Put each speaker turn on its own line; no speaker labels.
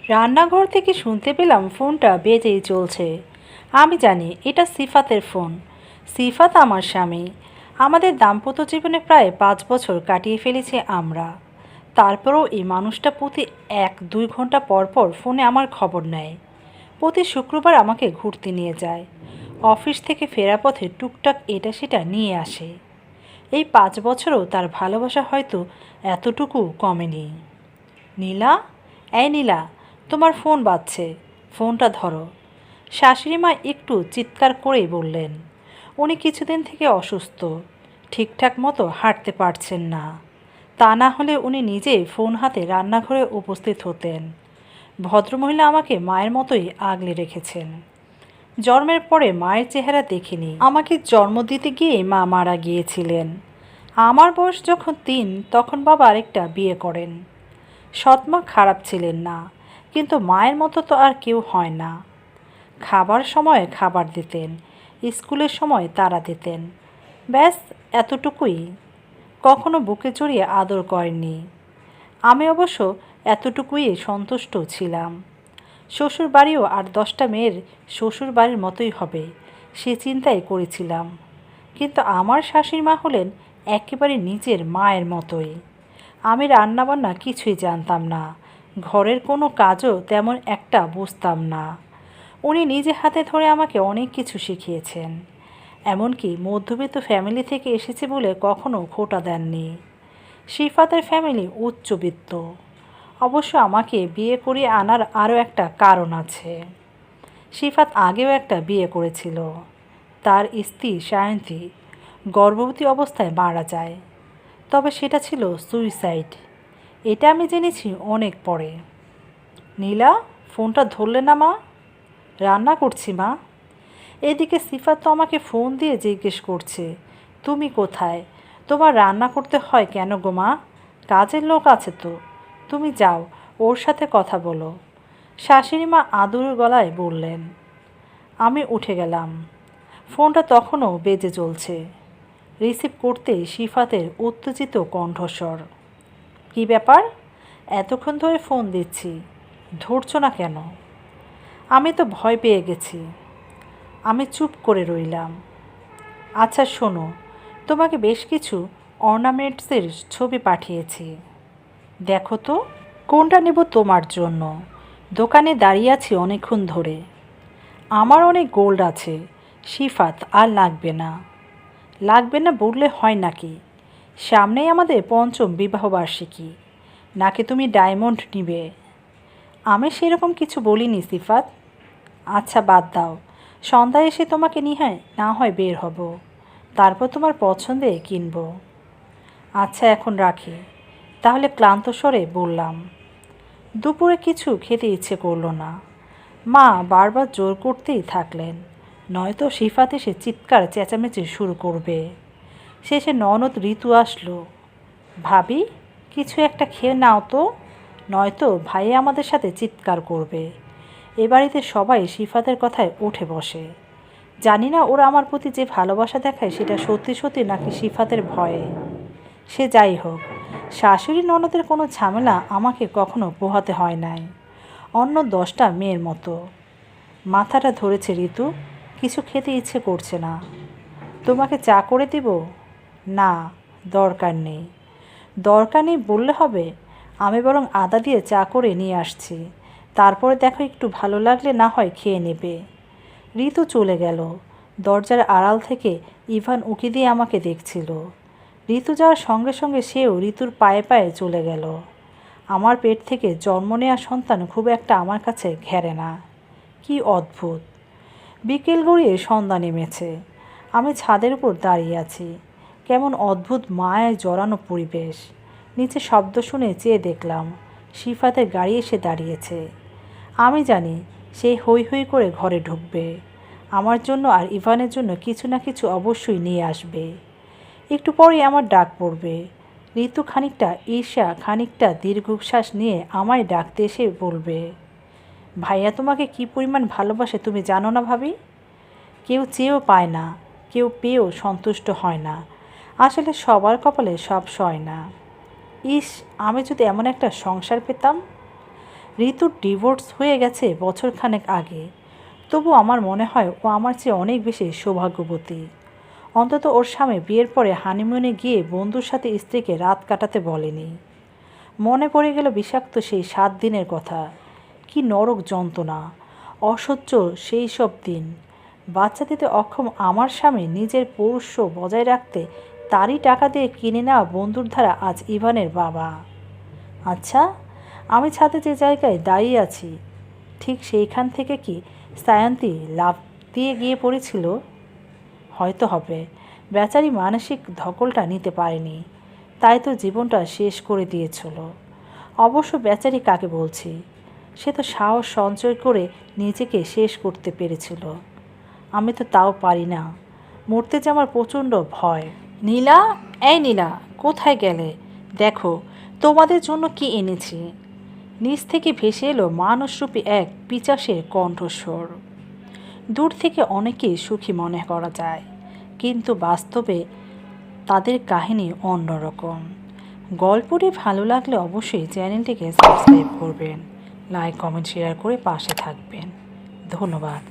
রান্নাঘর থেকে শুনতে পেলাম ফোনটা বেজেই চলছে। আমি জানি এটা সিফাতের ফোন। সিফাত আমার স্বামী। আমাদের দাম্পত্য জীবনে প্রায় 5 বছর কাটিয়ে ফেলেছি আমরা। তারপরেও এই মানুষটা প্রতি 1-2 ঘন্টা পর পর ফোনে আমার খবর নেয়। প্রতি শুক্রবার আমাকে ঘুরতে নিয়ে যায়। অফিস থেকে ফেরা পথে টুকটাক এটা সেটা নিয়ে আসে। এই 5 বছরও তার ভালোবাসা হয়তো এতটুকু কমেনি। নীলা, এই নীলা, তোমার ফোন বাজছে, ফোনটা ধরো। শাশুড়ি মা একটু চিৎকার করেই বললেন। উনি কিছুদিন থেকে অসুস্থ, ঠিকঠাক মতো হাঁটতে পারছেন না। তা না হলে উনি নিজেই ফোন হাতে রান্নাঘরে উপস্থিত হতেন। ভদ্রমহিলা আমাকে মায়ের মতোই আগলে রেখেছেন। জন্মের পরে মায়ের চেহারা দেখিনি। আমাকে জন্ম দিতে গিয়ে মা মারা গিয়েছিলেন। আমার বয়স যখন 3 তখন বাবা আরেকটা বিয়ে করেন। সৎমা খারাপ ছিলেন না, কিন্তু মায়ের মতো তো আর কেউ হয় না। খাবার সময়ে খাবার দিতেন, স্কুলের সময় তাড়া দিতেন, ব্যাস এতটুকুই। কখনো বুকে জড়িয়ে আদর করেননি। আমি অবশ্য এতটুকুই সন্তুষ্ট ছিলাম। শ্বশুর বাড়িও 8-10টা মেয়ের শ্বশুর বাড়ির মতোই হবে সে চিন্তাই করেছিলাম। কিন্তু আমার শাশুড়ি মা হলেন একেবারে নিজের মায়ের মতোই। আমি রান্নাবান্না কিছুই জানতাম না, ঘরের কোনো কাজও তেমন একটা বুঝতাম না। উনি নিজে হাতে ধরে আমাকে অনেক কিছু শিখিয়েছেন। এমনকি মধ্যবিত্ত ফ্যামিলি থেকে এসেছে বলে কখনো খোঁটা দেননি। সিফাতের ফ্যামিলি উচ্চবিত্ত। অবশ্য আমাকে বিয়ে করিয়ে আনার আরও একটা কারণ আছে। সিফাত আগেও একটা বিয়ে করেছিল। তার স্ত্রী সায়ন্তী গর্ভবতী অবস্থায় মারা যায়। তবে সেটা ছিল সুইসাইড। এটা আমি জেনেছি অনেক পরে। নীলা, ফোনটা ধরলে না মা? রান্না করছি মা। এদিকে সিফাত তো আমাকে ফোন দিয়ে জিজ্ঞেস করছে, তুমি কোথায়? তোমার রান্না করতে হয় কেন গো মা? কাজের লোক আছে তো, তুমি যাও, ওর সাথে কথা বলো। শাশুড়ি মা আদুর গলায় বললেন। আমি উঠে গেলাম। ফোনটা তখনও বেজে চলছে। রিসিভ করতেই সিফাতের উত্তেজিত কণ্ঠস্বর। কী ব্যাপার? এতক্ষণ ধরে ফোন দিচ্ছি, ধরছ না কেন? আমি তো ভয় পেয়ে গেছি। আমি চুপ করে রইলাম। আচ্ছা শোনো, তোমাকে বেশ কিছু অর্নামেন্টসের ছবি পাঠিয়েছি, দেখো তো কোনটা নেব তোমার জন্য। দোকানে দাঁড়িয়ে আছি অনেকক্ষণ ধরে। আমার অনেক গোল্ড আছে সিফাত, আর লাগবে না। লাগবে না বললে হয় নাকি? সামনেই আমাদের 5ম বিবাহবার্ষিকী, নাকি তুমি ডায়মন্ড নিবে? আমি সেরকম কিছু বলিনি সিফাত। আচ্ছা বাদ দাও, সন্ধ্যায় এসে তোমাকে নিয়ে না হয় বের হব, তারপর তোমার পছন্দে কিনব। আচ্ছা এখন রাখি। তাহলে ক্লান্ত স্বরে বললাম। দুপুরে কিছু খেতে ইচ্ছে করলো না। মা বারবার জোর করতেই থাকলেন, নয়তো সিফাত এসে চিৎকার চেঁচামেচি শুরু করবে। শেষে ননদ ঋতু আসলো। ভাবি, কিছু একটা খেয়ে নাও তো, নয়তো ভাইয়া আমাদের সাথে চিৎকার করবে। এ বাড়িতে সবাই সিফাতের কথায় উঠে বসে। জানি না ওরা আমার প্রতি যে ভালোবাসা দেখায় সেটা সত্যি সত্যি নাকি সিফাতের ভয়ে। সে যাই হোক, শাশুড়ি ননদের কোনো ঝামেলা আমাকে কখনো পোহাতে হয় নাই, অন্য 10টা মেয়ের মতো। মাথাটা ধরেছে ঋতু, কিছু খেতে ইচ্ছে করছে না। তোমাকে চা করে দিব? না, দরকার নেই। দরকার নেই বললে হবে? আমি বরং আদা দিয়ে চা করে নিয়ে আসছি, তারপরে দেখো একটু ভালো লাগলে না হয় খেয়ে নেবে। ঋতু চলে গেল। দরজার আড়াল থেকে ইভান উঁকি দিয়ে আমাকে দেখছিল। ঋতু যাওয়ার সঙ্গে সঙ্গে সেও ঋতুর পায়ে পায়ে চলে গেল। আমার পেট থেকে জন্ম নেওয়া সন্তান খুব একটা আমার কাছে ঘেরে না। কি অদ্ভুত! বিকেল গড়িয়ে সন্ধ্যা নেমেছে। আমি ছাদের উপর দাঁড়িয়ে আছি। কেমন অদ্ভুত মায়ায় জড়ানো পরিবেশ। নিচে শব্দ শুনে চেয়ে দেখলাম সিফাতের গাড়ি এসে দাঁড়িয়েছে। আমি জানি সেই হৈ হৈ করে ঘরে ঢুকবে। আমার জন্য আর ইভানের জন্য কিছু না কিছু অবশ্যই নিয়ে আসবে। একটু পরেই আমার ডাক পড়বে। ঋতু খানিকটা ঈর্ষা, খানিকটা দীর্ঘশ্বাস নিয়ে আমায় ডাকতে এসে বলবে, ভাইয়া তোমাকে কি পরিমাণ ভালোবাসে তুমি জানো না ভাবি? কেউ চেয়েও পায় না, কেউ পেয়েও সন্তুষ্ট হয় না। আসলে সবার কপালে সব সয় না। ইস, আমি যদি এমন একটা সংসার পেতাম। ঋতুর ডিভোর্স হয়ে গেছে বছরখানেক আগে, তবু আমার মনে হয় ও আমার চেয়ে অনেক বেশি সৌভাগ্যবতী। অন্তত ওর স্বামী বিয়ের পরে হানিমুনে গিয়ে বন্ধুর সাথে স্ত্রীকে রাত কাটাতে বলেনি। মনে পড়ে গেল বিষাক্ত সেই 7 দিনের কথা। কি নরক যন্ত্রণা, অসহ্য সেই সব দিন। বাচ্চা দিতে অক্ষম আমার স্বামী নিজের পৌরুষ বজায় রাখতে তারই টাকা দিয়ে কিনে নেওয়া বন্ধুর দ্বারা আজ ইভানের বাবা। আচ্ছা, আমি ছাদে যে জায়গায় দাঁড়িয়ে আছি ঠিক সেইখান থেকে কি সায়ন্তী লাফ দিয়ে গিয়ে পড়েছিল? হয়তো হবে। বেচারি মানসিক ধকলটা নিতে পারেনি, তাই তো জীবনটা শেষ করে দিয়েছিল। অবশ্য বেচারি কাকে বলছি, সে তো সাহস সঞ্চয় করে নিজেকে শেষ করতে পেরেছিল। আমি তো তাও পারি না। মরতে যে আমার প্রচণ্ড ভয়। নীলা, এই নীলা, কোথায় গেলে? দেখো তোমাদের জন্য কি এনেছি। নিচ থেকে ভেসে এলো মানুষরূপী এক পিচাসের কণ্ঠস্বর। দূর থেকে অনেকেই সুখী মনে করা যায়, কিন্তু বাস্তবে তাদের কাহিনী অন্যরকম। গল্পটি ভালো লাগলে অবশ্যই চ্যানেলটিকে সাবস্ক্রাইব করবেন, লাইক কমেন্ট শেয়ার করে পাশে থাকবেন। ধন্যবাদ।